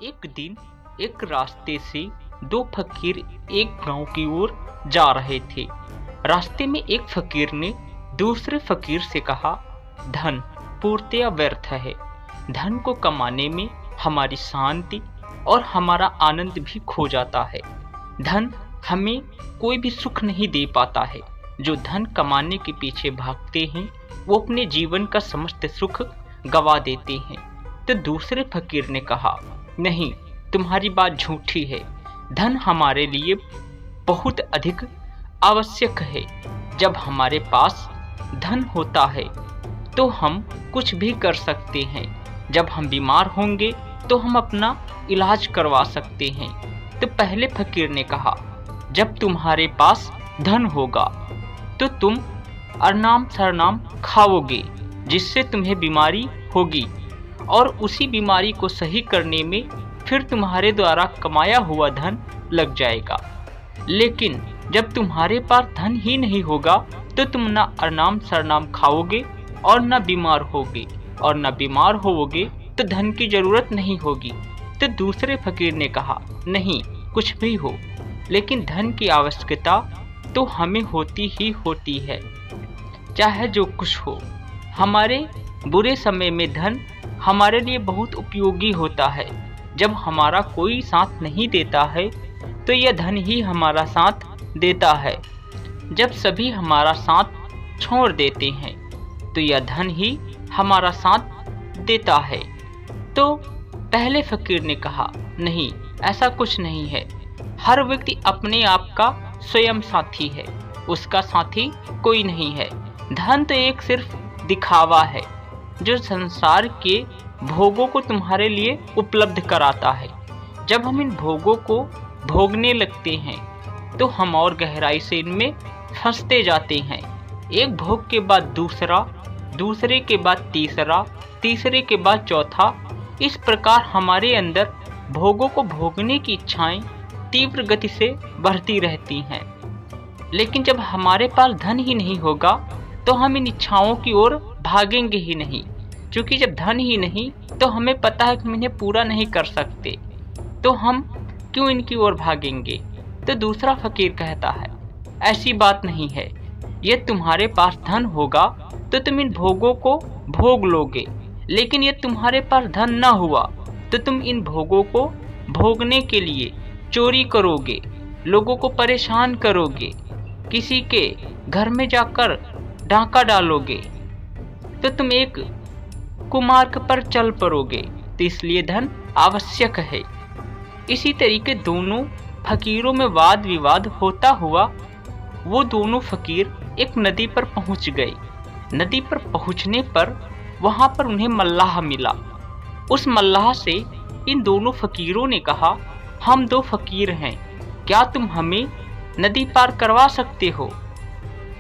एक दिन एक रास्ते से दो फकीर एक गांव की ओर जा रहे थे। रास्ते में एक फकीर ने दूसरे फकीर से कहा, धन पूर्णतया व्यर्थ है। धन को कमाने में हमारी शांति और हमारा आनंद भी खो जाता है। धन हमें कोई भी सुख नहीं दे पाता है। जो धन कमाने के पीछे भागते हैं वो अपने जीवन का समस्त सुख गवा देते हैं। तो दूसरे फकीर ने कहा, नहीं, तुम्हारी बात झूठी है। धन हमारे लिए बहुत अधिक आवश्यक है। जब हमारे पास धन होता है तो हम कुछ भी कर सकते हैं। जब हम बीमार होंगे तो हम अपना इलाज करवा सकते हैं। तो पहले फकीर ने कहा, जब तुम्हारे पास धन होगा तो तुम अरनाम सरनाम खाओगे, जिससे तुम्हें बीमारी होगी और उसी बीमारी को सही करने में फिर तुम्हारे द्वारा कमाया हुआ धन लग जाएगा। लेकिन जब तुम्हारे पास धन ही नहीं होगा तो तुम ना अरनाम सरनाम खाओगे और ना बीमार होगे, और ना बीमार होगे तो धन की जरूरत नहीं होगी। तो दूसरे फकीर ने कहा, नहीं, कुछ भी हो, लेकिन धन की आवश्यकता तो हमें होती ही होती है, चाहे जो कुछ हो। हमारे बुरे समय में धन हमारे लिए बहुत उपयोगी होता है। जब हमारा कोई साथ नहीं देता है तो यह धन ही हमारा साथ देता है। जब सभी हमारा साथ छोड़ देते हैं तो यह धन ही हमारा साथ देता है। तो पहले फकीर ने कहा, नहीं, ऐसा कुछ नहीं है। हर व्यक्ति अपने आप का स्वयं साथी है, उसका साथी कोई नहीं है। धन तो एक सिर्फ दिखावा है जो संसार के भोगों को तुम्हारे लिए उपलब्ध कराता है। जब हम इन भोगों को भोगने लगते हैं तो हम और गहराई से इनमें फंसते जाते हैं। एक भोग के बाद दूसरा, दूसरे के बाद तीसरा, तीसरे के बाद चौथा। इस प्रकार हमारे अंदर भोगों को भोगने की इच्छाएं तीव्र गति से बढ़ती रहती हैं। लेकिन जब हमारे पास धन ही नहीं होगा तो हम इन इच्छाओं की ओर भागेंगे ही नहीं, क्योंकि जब धन ही नहीं तो हमें पता है कि हम इन्हें पूरा नहीं कर सकते, तो हम क्यों इनकी ओर भागेंगे। तो दूसरा फकीर कहता है, ऐसी बात नहीं है। ये तुम्हारे पास धन होगा तो तुम इन भोगों को भोग लोगे, लेकिन ये तुम्हारे पास धन न हुआ तो तुम इन भोगों को भोगने के लिए चोरी करोगे, लोगों को परेशान करोगे, किसी के घर में जाकर डाका डालोगे, तो तुम एक कुमार्ग पर चल पड़ोगे। तो इसलिए धन आवश्यक है। इसी तरीके दोनों फकीरों में वाद विवाद होता हुआ वो दोनों फकीर एक नदी पर पहुंच गए। नदी पर पहुंचने पर वहां पर उन्हें मल्लाह मिला। उस मल्लाह से इन दोनों फकीरों ने कहा, हम दो फकीर हैं, क्या तुम हमें नदी पार करवा सकते हो।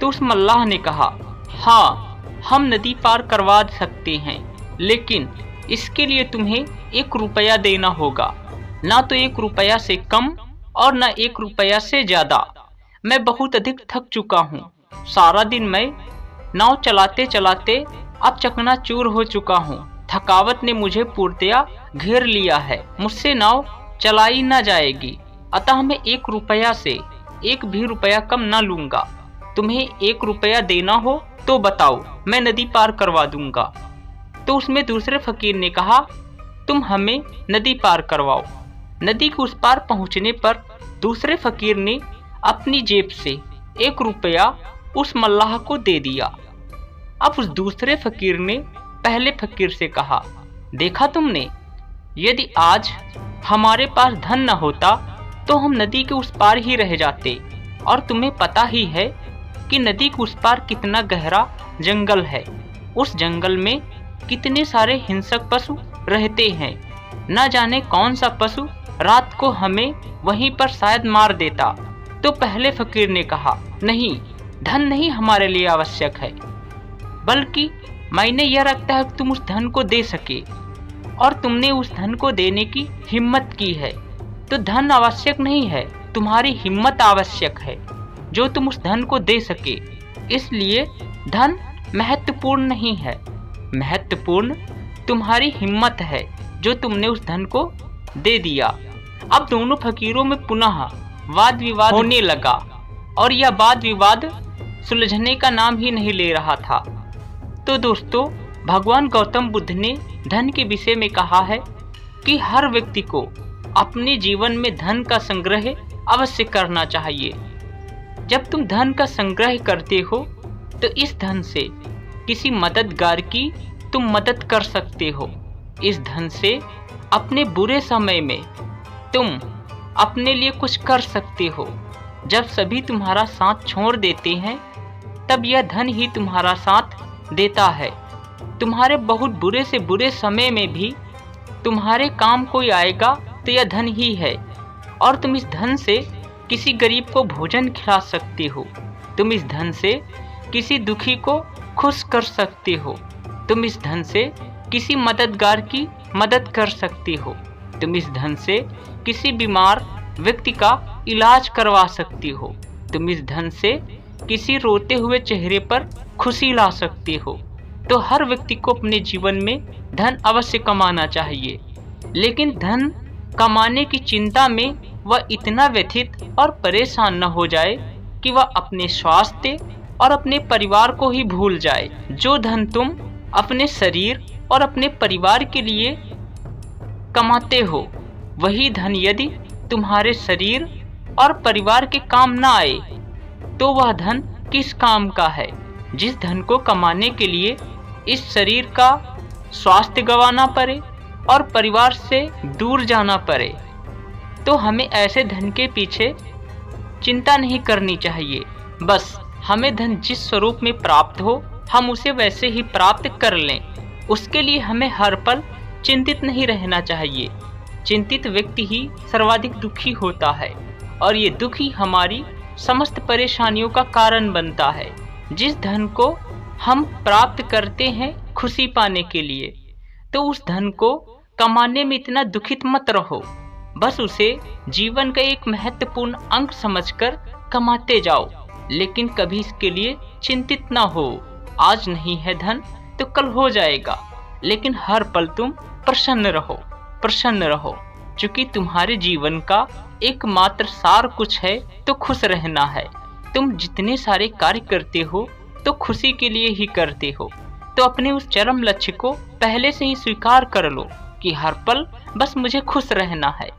तो उस मल्लाह ने कहा, हाँ, हम नदी पार करवा सकते हैं, लेकिन इसके लिए तुम्हें 1 रुपया देना होगा, ना तो 1 रुपया से कम और ना 1 रुपया से ज्यादा। मैं बहुत अधिक थक चुका हूँ। सारा दिन मैं नाव चलाते चलाते अब चकनाचूर हो चुका हूँ। थकावट ने मुझे पूर्णतया घेर लिया है, मुझसे नाव चलाई न जाएगी। अतः मैं 1 रुपया से 1 भी रुपया कम न लूंगा। तुम्हें 1 रुपया देना हो तो बताओ, मैं नदी पार करवा दूंगा। तो उसमें दूसरे फकीर ने कहा, तुम हमें नदी पार करवाओ। नदी के उस पार पहुंचने पर दूसरे फकीर ने अपनी जेब से 1 रुपया उस मल्लाह को दे दिया। अब उस दूसरे फकीर ने पहले फकीर से कहा, देखा तुमने, यदि आज हमारे पास धन न होता तो हम नदी के उस पार ही रह जाते, और तुम्हें पता ही है कि नदी के उस पार कितना गहरा जंगल है। उस जंगल में कितने सारे हिंसक पशु रहते हैं। न जाने कौन सा पशु रात को हमें वहीं पर शायद मार देता। तो पहले फकीर ने कहा, नहीं, धन नहीं हमारे लिए आवश्यक है, बल्कि मैंने यह रखता है कि तुम उस धन को दे सके, और तुमने उस धन को देने की हिम्मत की है। तो धन आवश्यक नहीं है, तुम्हारी हिम्मत आवश्यक है जो तुम उस धन को दे सके। इसलिए धन महत्वपूर्ण नहीं है, महत्वपूर्ण तुम्हारी हिम्मत है जो तुमने उस धन को दे दिया। अब दोनों फकीरों में पुनः वाद विवाद होने लगा और यह वाद विवाद सुलझने का नाम ही नहीं ले रहा था। तो दोस्तों, भगवान गौतम बुद्ध ने धन के विषय में कहा है कि हर व्यक्ति को अपने जीवन में धन का संग्रह अवश्य करना चाहिए। जब तुम धन का संग्रह करते हो तो इस धन से किसी मददगार की तुम मदद कर सकते हो। इस धन से अपने बुरे समय में तुम अपने लिए कुछ कर सकते हो। जब सभी तुम्हारा साथ छोड़ देते हैं तब यह धन ही तुम्हारा साथ देता है। तुम्हारे बहुत बुरे से बुरे समय में भी तुम्हारे काम कोई आएगा तो यह धन ही है। और तुम इस धन से किसी गरीब को भोजन खिला सकते हो। तुम इस धन से किसी दुखी को खुश कर सकते हो। तुम इस धन से किसी मददगार की मदद कर सकते हो। तुम इस धन से किसी बीमार व्यक्ति का इलाज करवा सकते हो। तुम इस धन से किसी रोते हुए चेहरे पर खुशी ला सकते हो। तो हर व्यक्ति को अपने जीवन में धन अवश्य कमाना चाहिए, लेकिन धन कमाने की चिंता में वह इतना व्यथित और परेशान न हो जाए कि वह अपने स्वास्थ्य और अपने परिवार को ही भूल जाए। जो धन तुम अपने शरीर और अपने परिवार के लिए कमाते हो, वही धन यदि तुम्हारे शरीर और परिवार के काम न आए तो वह धन किस काम का है। जिस धन को कमाने के लिए इस शरीर का स्वास्थ्य गंवाना पड़े और परिवार से दूर जाना पड़े, तो हमें ऐसे धन के पीछे चिंता नहीं करनी चाहिए। बस हमें धन जिस स्वरूप में प्राप्त हो हम उसे वैसे ही प्राप्त कर लें। उसके लिए हमें हर पल चिंतित नहीं रहना चाहिए। चिंतित व्यक्ति ही सर्वाधिक दुखी होता है और ये दुख ही हमारी समस्त परेशानियों का कारण बनता है। जिस धन को हम प्राप्त करते हैं खुशी पाने के लिए, तो उस धन को कमाने में इतना दुखित मत रहो। बस उसे जीवन का एक महत्वपूर्ण अंग समझकर कमाते जाओ, लेकिन कभी इसके लिए चिंतित ना हो। आज नहीं है धन तो कल हो जाएगा, लेकिन हर पल तुम प्रसन्न रहो, क्योंकि तुम्हारे जीवन का एकमात्र सार कुछ है तो खुश रहना है। तुम जितने सारे कार्य करते हो तो खुशी के लिए ही करते हो। तो अपने उस चरम लक्ष्य को पहले से ही स्वीकार कर लो कि हर पल बस मुझे खुश रहना है।